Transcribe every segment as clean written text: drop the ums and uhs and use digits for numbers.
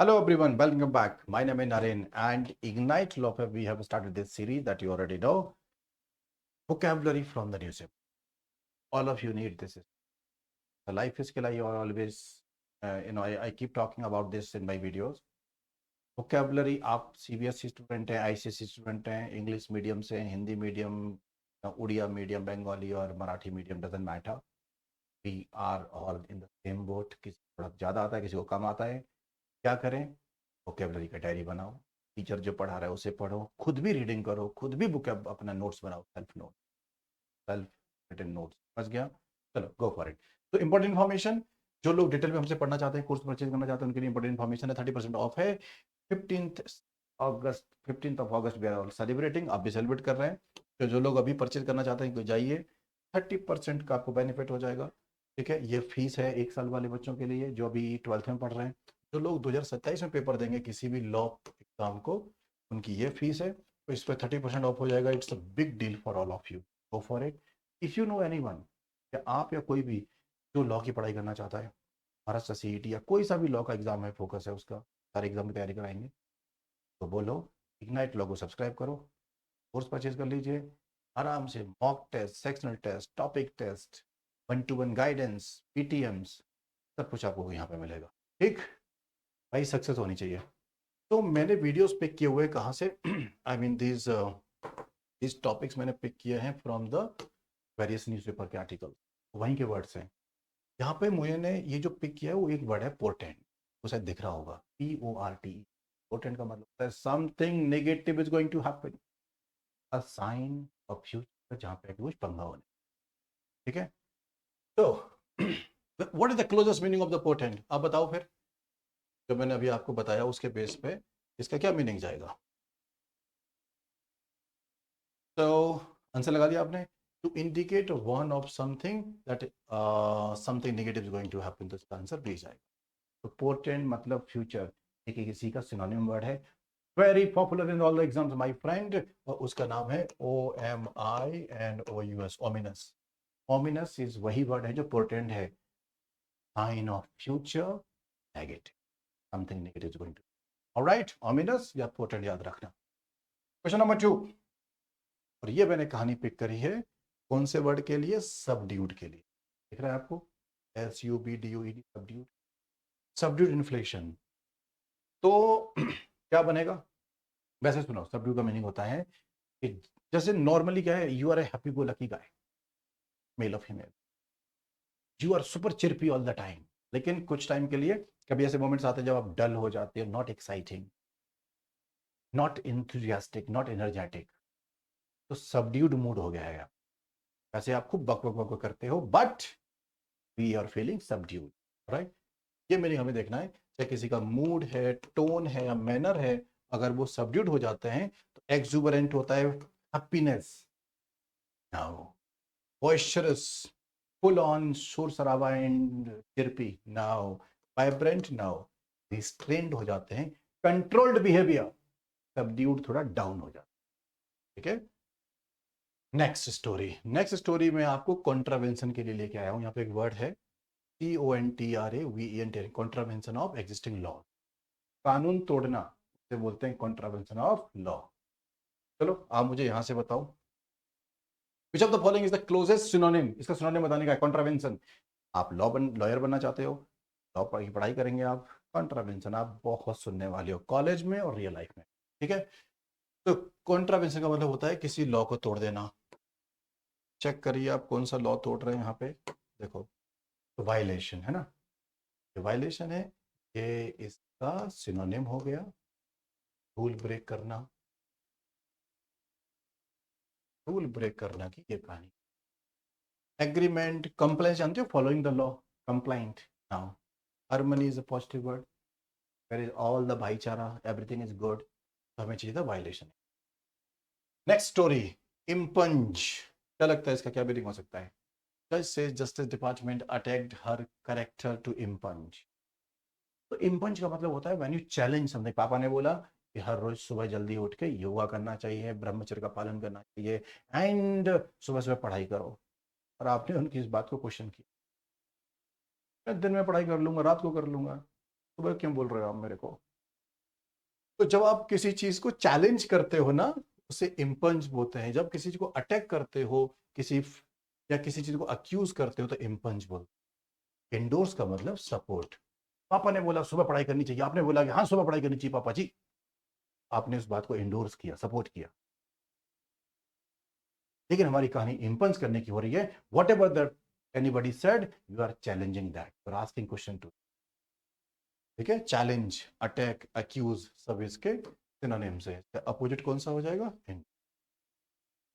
Hello everyone, welcome back. My name is Naren and Ignite Lope. We have started this series that you already know. Vocabulary from the newspaper. All of you need this. The life skill I always, I keep talking about this in my videos. Vocabulary आप CBSE student हैं, ICSE student हैं, English medium से, Hindi medium, Odia medium, Bengali और Marathi medium, doesn't matter. We are all in the same boat. किसी को थोड़ा ज़्यादा आता है, किसी को कम आता है. क्या करें? वोकेबलरी का डायरी बनाओ. टीचर जो पढ़ा रहा है उसे पढ़ो, खुद भी रीडिंग करो, खुद भी बुक अपना नोट्स बनाओ, सेल्फ रिटन नोट्स. समझ गया? चलो गो फॉर इट. तो इंपॉर्टेंट इन्फॉर्मेशन, जो लोग डिटेल में हमसे पढ़ना चाहते हैं, कोर्स परचेज करना चाहते हैं, उनके लिए इंपॉर्टेंट इन्फॉर्मेशन है. 30% ऑफ है. 15th of August we are celebrating. आप भी सेलिब्रेट कर रहे हैं. तो जो लोग अभी परचेज करना चाहते हैं जाइए, 30% का आपको बेनिफिट हो जाएगा. ठीक है, ये फीस है 1 साल वाले बच्चों के लिए जो अभी 12th में पढ़ रहे हैं. जो लोग 2027 में पेपर देंगे किसी भी लॉ एग्जाम को, उनकी ये फीस है. तो इस पर 30% ऑफ हो जाएगा. It's a big deal for all of you. Go for it. If you know any one, या आप या कोई भी जो लॉ की पढ़ाई करना चाहता है, महाराष्ट्र CET या कोई सा भी लॉ का एग्जाम है, फोकस है उसका, सारे एग्जाम की तैयारी कराएंगे, तो बोलो इग्नाइट लॉ को सब्सक्राइब करो, कोर्स परचेज कर लीजिए. आराम से mock test, sectional test, topic test, 1-to-1 guidance, PTMs, सब कुछ आपको यहाँ पे मिलेगा. ठीक भाई, सक्सेस होनी चाहिए. तो मैंने वीडियोस पिक किए हुए कहाँ से? आई मीन दिस टॉपिक्स मैंने पिक किए हैं फ्रॉम द वेरियस न्यूज़पेपर के आर्टिकल. वहीं के वर्ड्स हैं. यहाँ पे मुझे ने ये जो पिक किया है वो एक वर्ड है पोर्टेंट. वो शायद दिख रहा होगा, PORT. पोर्टेंट का मतलब होता है something negative is going to happen, a sign of future, जहाँ पे कुछ पंगा होने. ठीक है. तो what is the closest meaning of the portent? आप बताओ फिर. जो मैंने अभी आपको बताया उसके बेस पे इसका क्या मीनिंग जाएगा? तो आंसर लगा दिया आपने. To indicate one of something that something negative is going to happen, तो इसका आंसर बी जाएगा. तो पोर्टेंट मतलब फ्यूचर. एक किसी का सिनोनिम वर्ड है, very popular in all the exams my friend, और उसका नाम है OMINOUS, ओमिनस. ओमिनस इज वही वर्ड है जो पोर्टेंट है, sign of future, negative, something negative is going to. Alright, ominous या पोर्टेंट याद रखना. Question number 2. और ये मैंने कहानी पिक करी है कौन से वर्ड के लिए? सबड्यूड के लिए. दिख रहा है आपको? SUBDUED, subdued. Subdued inflation. तो क्या बनेगा? वैसे सुनो, सबड्यूड का मीनिंग होता है कि जैसे नॉर्मली क्या है, you are a happy go lucky guy, male और female, you are super chirpy all the time. लेकिन कुछ टाइम के लिए कभी ऐसे मोमेंट्स आते हैं जब आप डल हो जाते हो, not exciting, not enthusiastic, not energetic. तो सबड्यूड मूड हो गया है. वैसे आप खूब बक बक बक करते हो, but we are feeling subdued. Right. ये मीनिंग हमें देखना है. चाहे किसी का मूड है, टोन है या मैनर है, अगर वो सबड्यूड हो जाते हैं तो एक्सुबरेंट होता है happiness, now boisterous, full on शोर शराबा and chirpy, now vibrant, now restrained हो जाते हैं, कंट्रोल्ड बिहेवियर, सबड्यूड थोड़ा डाउन हो जाता है. ठीक है. नेक्स्ट स्टोरी में आपको कॉन्ट्रावेंशन के लिए लेके आया हूं. यहाँ पे एक वर्ड है CONTRAVENT, contravention of existing law. कानून तोड़ना से बोलते हैं कॉन्ट्रावेंशन ऑफ लॉ. चलो आप मुझे यहां से बताओ, which of the following is the closest synonym. इसका सिनोनिम बताने का है कॉन्ट्रावेंशन. आप लॉयर बनना चाहते हो, लॉ की पढ़ाई करेंगे आप, कॉन्ट्रावेंशन आप बहुत सुनने वाले हो कॉलेज में और रियल लाइफ में. ठीक है. तो कॉन्ट्रावेंशन का मतलब होता है किसी लॉ को तोड़ देना. चेक करिए आप कौन सा लॉ तोड़ रहे हैं यहाँ पे. देखो, तो वायलेशन है ना, ये वायलेशन है, ये इसका सिनोनिम हो गया. रूल ब्रेक करना, रूल ब्रेक करना की ये कहानी. एग्रीमेंट, कंप्लाइंस जानते हो, following the law, complaint. Now harmony is a positive word, where is all the भाईचारा, एवरीथिंग इज गुड. तो हमें चाहिए था वायलेशन. Next story, इम्पंज. क्या लगता है इसका क्या मीनिंग हो सकता है? जज से justice department attacked her character to impugn. तो इम्पंज का मतलब होता है व्हेन यू चैलेंज समथिंग. पापा ने बोला कि हर रोज सुबह जल्दी उठ के योगा करना चाहिए, ब्रह्मचर्य का पालन करना चाहिए, एंड सुबह सुबह पढ़ाई करो, और आपने उनकी इस बात को क्वेश्चन किया. मैं दिन में पढ़ाई कर लूंगा, रात को कर लूंगा, सुबह क्यों बोल रहे हो आप मेरे को? तो जब आप किसी चीज को चैलेंज करते हो ना, उसे इम्पंज बोलते हैं। जब किसी चीज को अटैक करते हो, किसी या किसी चीज को अक्यूज करते हो, तो इम्पंज बोलते हैं। इंडोर्स का मतलब सपोर्ट। पापा ने बोला सुबह पढ़ाई करनी चाहिए, आपने बोला कि हाँ सुबह पढ़ाई करनी चाहिए पापा जी, आपने उस बात को इंडोर्स किया, सपोर्ट किया। लेकिन हमारी कहानी इम्पंज करने की हो रही है। Whatever that anybody said, you are challenging that, you are asking question too. ठीक है, चैलेंज, अटैक, अक्यूज सब इसके सिनोनिम्स है। अपोजिट कौन सा हो जाएगा?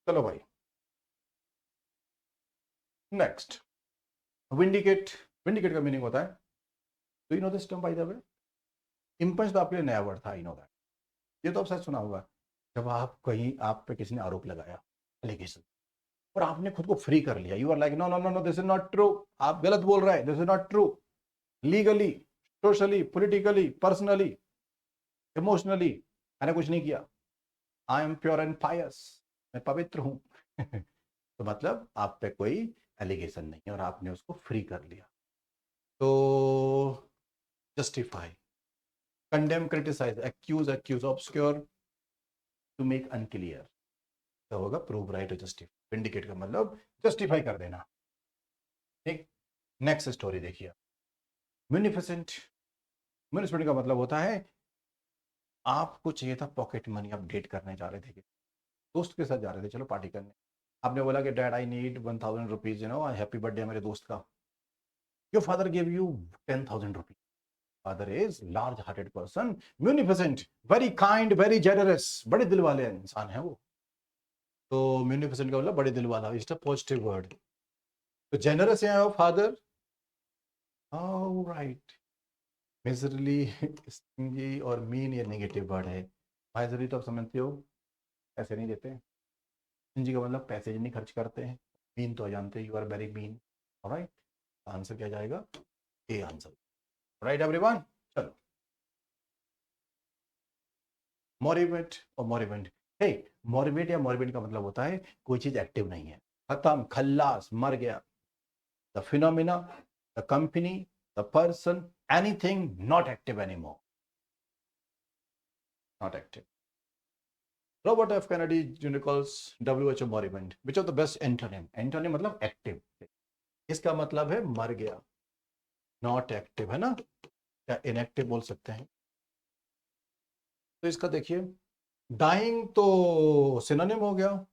चलो भाई, नेक्स्ट, विंडिकेट। विंडिकेट का मीनिंग होता है, do you know this term by the way? Impugn तो आपके लिए नया वर्ड था, आई नो दैट। ये तो आप सच सुना होगा। जब आप कहीं, आप पे किसी ने आरोप लगाया, एलिगेशन, और आपने खुद को फ्री कर लिया, you are like no no no no, this is not true, आप गलत बोल रहे हैं, this is not true. Legally, socially, politically, personally, emotionally, मैंने कुछ नहीं किया, I am pure and pious, मैं पवित्र हूं। तो मतलब आप पे कोई एलिगेशन नहीं है और आपने उसको फ्री कर लिया। तो justify, condemn, criticise, accuse, accuse, obscure, to make unclear. क्या होगा? Prove, right, justify. विंडिकेट का मतलब जस्टिफाई कर देना। ठीक, नेक्स्ट स्टोरी देखिए, म्यूनिफिसेंट। म्यूनिफिसेंट का मतलब होता है, आपको चाहिए था पॉकेट मनी, आप डेट करने जा रहे थे, दोस्त के साथ जा रहे थे, चलो पार्टी करने, आपने बोला कि dad I need 1000 rupees, you know, happy birthday मेरे दोस्त का। Your father give you 10,000 rupees. Father is large hearted person, munificent, very kind, very generous, बड़े दिल वाले इंसान है वो। तो म्यूनिफिसेंट का मतलब बड़े दिल वाला, इज अ पॉजिटिव वर्ड। तो जेनरस है फादर, राइट। मिजरली, स्टिंगी और मीन ये नेगेटिव वर्ड है। माइजरली तो आप समझते हो, पैसे नहीं देते। स्टिंगी का मतलब पैसे नहीं खर्च करते हैं। मीन तो जानते हैं, you are very mean. Alright, answer क्या जाएगा? A answer. राइट एवरीवन, चलो। मोरिवेट और मोरिवेंट। हे, मोरिवेट या मोरिवेंट का मतलब होता है कोई चीज एक्टिव नहीं है, खत्म, खल्लास, मर गया। The phenomena, the company, the person, anything not active anymore, not active. Robert F. Kennedy Jr. calls WHO moribund. Which of the best antonym? Antonym मतलब एक्टिव, इसका मतलब है मर गया, नॉट एक्टिव है ना, या इनएक्टिव बोल सकते हैं। तो इसका देखिए, डाइंग तो सिनोनिम हो गया।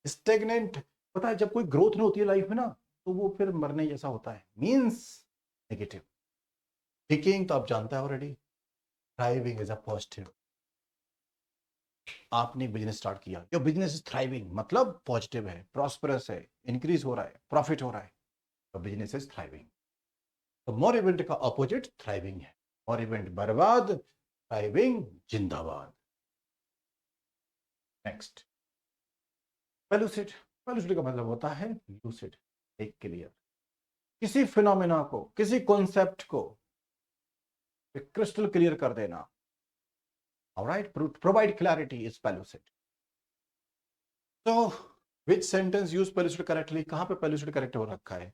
स्टेगनेंट, पता है जब कोई ग्रोथ नहीं होती है लाइफ में ना, तो वो फिर मरने जैसा होता है, मींस नेगेटिव। टिकिंग तो आप जानते हैं already. Thriving is a positive. आपने बिजनेस स्टार्ट किया, योर बिजनेस इज थ्राइविंग, मतलब पॉजिटिव है, प्रॉस्परस है, इंक्रीज हो रहा है, प्रॉफिट हो रहा है, तो बिजनेस इज थ्राइविंग। तो मोरिबेंट का ऑपोजिट थ्राइविंग है। मोरिबेंट बर्बाद, थ्राइविंग जिंदाबाद। नेक्स्ट, पेलुसिड। पेलुसिड का मतलब होता है लूसिड, एक क्लियर, किसी फिनोमेना को, किसी कॉन्सेप्ट को क्रिस्टल क्लियर कर देना। Alright, provide clarity is pellucid. तो which sentence use pellucid correctly? कहां पे पेलुसिड करेक्ट हो रखा है?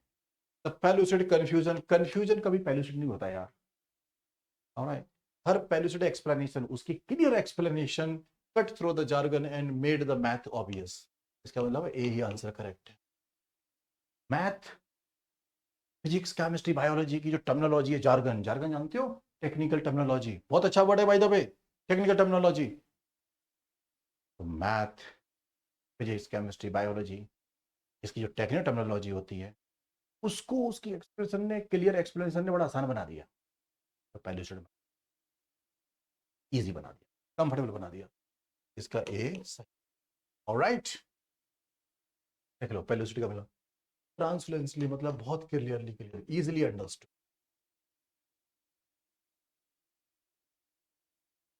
द पेलुसिड कंफ्यूजन, कंफ्यूजन कभी पेलुसिड नहीं होता यार। ऑलराइट, हर पेलुसिड एक्सप्लेनेशन, उसकी clear explanation cut through the jargon and made the math obvious. इसका मतलब ए ही आंसर करेक्ट है। मैथ, फिजिक्स, केमिस्ट्री, बायोलॉजी की जो टर्मिनोलॉजी है, जार्गन, जार्गन जानते हो? टेक्निकल टर्मिनोलॉजी, बहुत अच्छा वर्ड है bye the way, technical terminology. तो मैथ, फिजिक्स, केमिस्ट्री, बायोलॉजी, इसकी जो टेक्निकल टर्मिनोलॉजी होती है, उसको उसकी एक्सप्रेशन ने, क्लियर एक्सप्लेनेशन ने बड़ा आसान बना दिया। तो पहले स्टूडेंट इजी बना दिया, कंफर्टेबल बना दिया। इसका ए सही। ऑलराइट, देख लो पहले का मतलब ट्रांसलेंसली, मतलब बहुत clearly, clear, easily understood.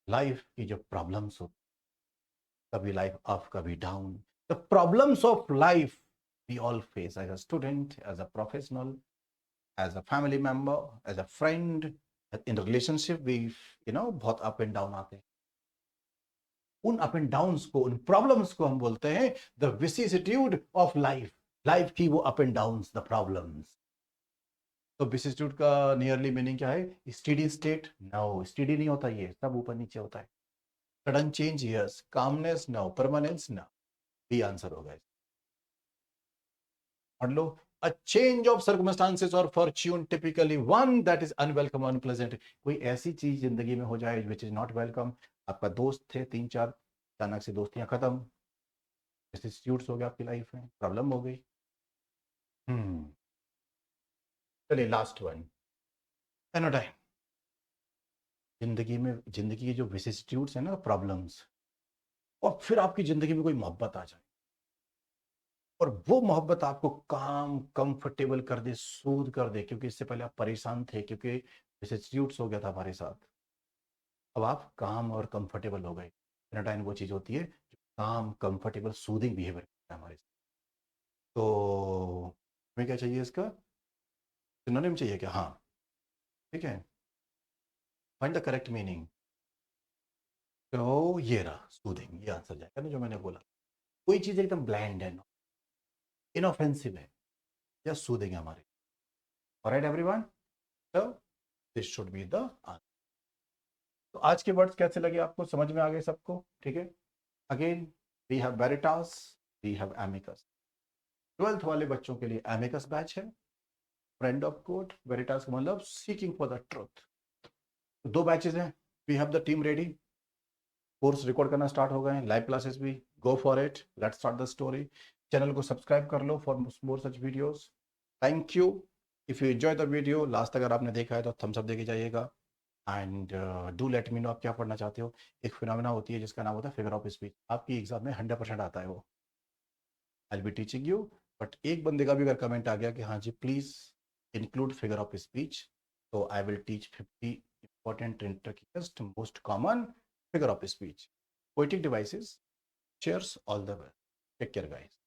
Life की जो प्रॉब्लम्स हो, कभी लाइफ अप कभी down, the problems of life we all face, as a student, as a professional, as a family member, as a friend, in relationship we, you know, बहुत up and down आते हैं। उन up and downs को, उन problems को हम बोलते हैं the vicissitude of life. Life की वो up and downs, the problems. तो विसिसिट्यूड का नियरली मीनिंग क्या है? Steady state? नो, स्टेडी नहीं होता, ये सब ऊपर नीचे होता है। Sudden change yes, calmness no, permanence ना, बी आंसर होगा। पढ़ लो, a change of circumstances or fortune, typically one that is unwelcome, unpleasant। कोई ऐसी चीज जिंदगी में हो जाए which is not welcome। आपका दोस्त थे 3-4, अचानक से दोस्तियां खत्म, विसिस्ट्यूट्स हो गया आपकी लाइफ में, प्रॉब्लम हो गई। चलिए लास्ट वन, एनोटाइन। जिंदगी में, जिंदगी के जो विसिस्ट्यूट्स है ना, प्रॉब्लम्स, और फिर आपकी जिंदगी में कोई मोहब्बत आ जाए और वो मोहब्बत आपको काम कंफर्टेबल कर दे, सूद कर दे, क्योंकि इससे पहले आप परेशान थे, क्योंकि विसिस्ट्यूट्स हो गया था हमारे साथ। अब आप काम और कंफर्टेबल हो गए। एनाटाइन वो चीज होती है जो काम कंफर्टेबल सूदिंग बिहेवियर करता है हमारे साथ। तो हमें क्या चाहिए इसका, सिनोनिम चाहिए क्या? हाँ, ठीक है, फाइंड द करेक्ट मीनिंग। तो ये रहा सूदिंग, ये आंसर जाएगा ना जो मैंने बोला। कोई चीज एकदम ब्लैंड है, इनऑफेंसिव है, या सूदिंग है हमारी। Alright everyone, so this should be the answer। तो आज के वर्ड्स कैसे लगे आपको, समझ में आ गए सबको? ठीक है, again we have veritas, we have amicus. 12th वाले बच्चों के लिए एमिकस बैच है, फ्रेंड ऑफ कोड। वेरिटास का मतलब सीकिंग फॉर द ट्रुथ। दो बैचेस हैं, we have the team ready, course record करना स्टार्ट हो गए हैं, लाइव क्लासेस भी, go for it, let's start the story. Channel को सब्सक्राइब कर लो for more such videos. Thank you. If you enjoy the video, last अगर आपने देखा है तो थम्स अप देके जाइएगा। And do let me know आप क्या पढ़ना चाहते हो। एक फिनोमेना होती है जिसका नाम होता है फिगर ऑफ स्पीच, आपकी एग्जाम में 100% आता है वो, आई बी टीचिंग यू। बट एक बंदे का भी अगर कमेंट आ गया कि हाँ जी please include figure of speech, तो I will teach 50 important interesting most common figure of speech, poetic devices. Cheers, all the best, take care guys.